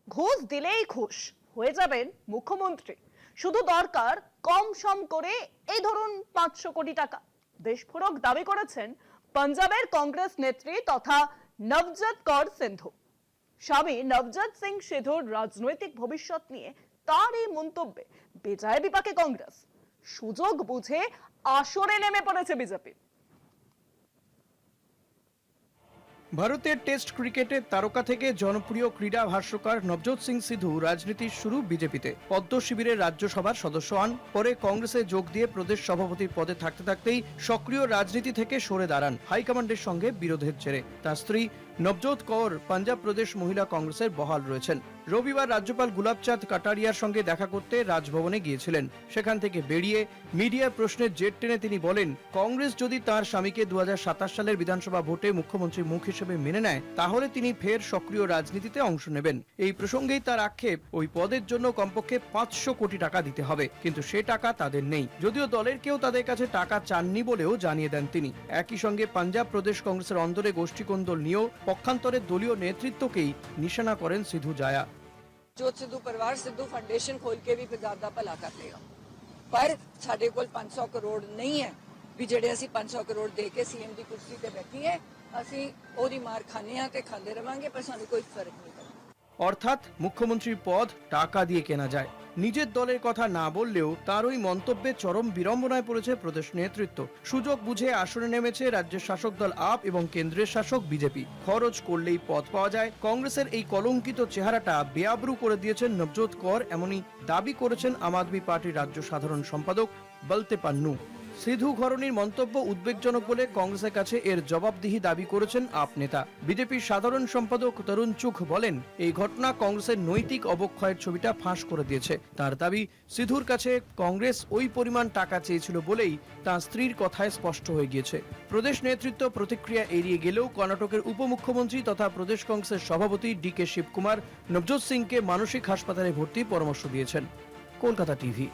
ঘুষ দিলেই খুশ হয়ে যাবেন মুখ্যমন্ত্রী, শুধু দরকার কম সম করে এই ধরুন 500 কোটি টাকা। দেশফরক দাবি করেছেন পাঞ্জাবের কংগ্রেস নেত্রী তথা নবজোৎ কৌর সিদ্ধু। স্বামী নবজোৎ সিং সিদ্ধুর রাজনৈতিক ভবিষ্যৎ নিয়ে তার এই মন্তব্যে বেজায় বিপাকে কংগ্রেস। সুযোগ বুঝে আসরে নেমে পড়েছে বিজেপি। ভারতের টেস্ট ক্রিকেটের তারকা থেকে জনপ্রিয় ক্রীড়া ভাষ্যকার নবজোৎ সিং সিদ্ধু রাজনীতির শুরু বিজেপিতে। পদ্ম শিবিরের রাজ্যসভার সদস্য হন, পরে কংগ্রেসে যোগ দিয়ে প্রদেশ সভাপতির পদে থাকতে থাকতেই সক্রিয় রাজনীতি থেকে সরে দাঁড়ান হাইকমান্ডের সঙ্গে বিরোধের জেরে। তার স্ত্রী নবজোৎ কৌর পাঞ্জাব প্রদেশ মহিলা কংগ্রেসের বহাল রয়েছেন। রবিবার রাজ্যপাল গুলাবচাঁদ কাটারিয়ার সঙ্গে দেখা করতে রাজভবনে গিয়েছিলেন। সেখান থেকে বেরিয়ে মিডিয়ার প্রশ্নের জের টেনে তিনি বলেন, কংগ্রেস যদি তার স্বামীকে 2027 সালের বিধানসভা ভোটে মুখ্যমন্ত্রীর মুখ হিসেবে মেনে নেয়, তাহলে তিনি ফের সক্রিয় রাজনীতিতে অংশ নেবেন। এই প্রসঙ্গেই তার আক্ষেপ, ওই পদের জন্য কমপক্ষে 500 কোটি টাকা দিতে হবে, কিন্তু সে টাকা তাদের নেই। যদিও দলের কেউ তাদের কাছে টাকা চাননি বলেও জানিয়ে দেন তিনি। একই সঙ্গে পাঞ্জাব প্রদেশ কংগ্রেসের অন্দরে গোষ্ঠীকোন্দল নিয়েও পক্ষান্তরে দলীয় নেতৃত্বকেই নিশানা করেন সিধু জায়া। नवजोत सिद्धू परिवार सिद्धू फाउंडेशन खोल के भी ज्यादा भला कर लेगा, पर साडे कोल 500 करोड़ नहीं है भी जेडे असी 500 करोड़ दे के सीएम की कुर्सी ते बैठी है असी ओदी मार खाने ते खाते रवांगे, पर सानू कोई फर्क नहीं पड़ता। অর্থাৎ মুখ্যমন্ত্রীর পদ টাকা দিয়ে কেনা যায়। নিজের দলের কথা না বললেও তার ওই মন্তব্যে চরম বিড়ম্বনায় পড়েছে প্রদেশ নেতৃত্ব। সুযোগ বুঝে আসনে নেমেছে রাজ্যের শাসক দল আপ এবং কেন্দ্রের শাসক বিজেপি। খরচ করলেই পদ পাওয়া যায়, কংগ্রেসের এই কলঙ্কিত চেহারাটা বেআবরু করে দিয়েছেন নবজোৎ কৌর, এমনই দাবি করেছেন আম আদমি পার্টির রাজ্য সাধারণ সম্পাদক বলতে পান্নু। সিধু ঘরণীর মন্তব্য উদ্বেগজনক বলে কংগ্রেসের কাছে এর জবাবদিহি দাবি করেছেন আপ নেতা। বিজেপির সাধারণ সম্পাদক তরুণ চুখ বলেন, এই ঘটনা কংগ্রেসের নৈতিক অবক্ষয়ের ছবিটা ফাঁস করে দিয়েছে। তার দাবি, সিধুর কাছে কংগ্রেস ওই পরিমাণ টাকা চেয়েছিল বলেই তার স্ত্রীর কথায় স্পষ্ট হয়ে গিয়েছে। প্রদেশ নেতৃত্ব প্রতিক্রিয়া এড়িয়ে গেলেও কর্ণাটকের উপমুখ্যমন্ত্রী তথা প্রদেশ কংগ্রেসের সভাপতি DK শিবকুমার নবজোৎ সিংকে মানসিক হাসপাতালে ভর্তির পরামর্শ দিয়েছেন। কলকাতা টিভি।